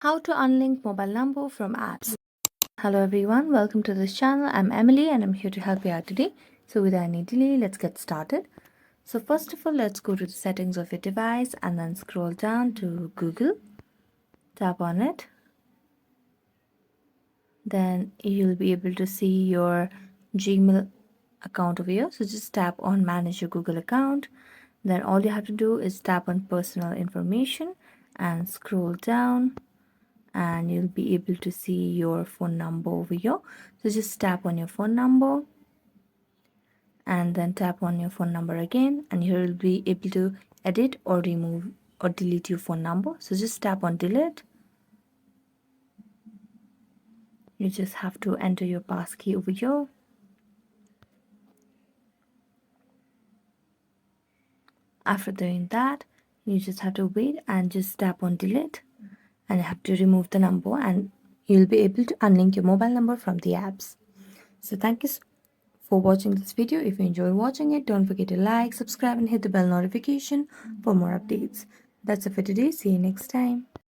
How to unlink mobile number from apps. Hello everyone, welcome to this channel. I'm Emily and I'm here to help you out today. So without any delay, let's get started. So first of all, let's go to the settings of your device and then scroll down to Google. Tap on it. Then you'll be able to see your Gmail account over here. So just tap on manage your Google account. Then all you have to do is tap on personal information and scroll down, and you'll be able to see your phone number over here. So just tap on your phone number and then tap on your phone number again, and here you'll be able to edit or remove or delete your phone number. So just tap on delete. You just have to enter your passkey over here. After doing that, you just have to wait and just tap on delete, and you have to remove the number, and you'll be able to unlink your mobile number from the apps. So thank you for watching this video. If you enjoyed watching it, don't forget to like, subscribe and hit the bell notification for more updates. That's it for today. See you next time.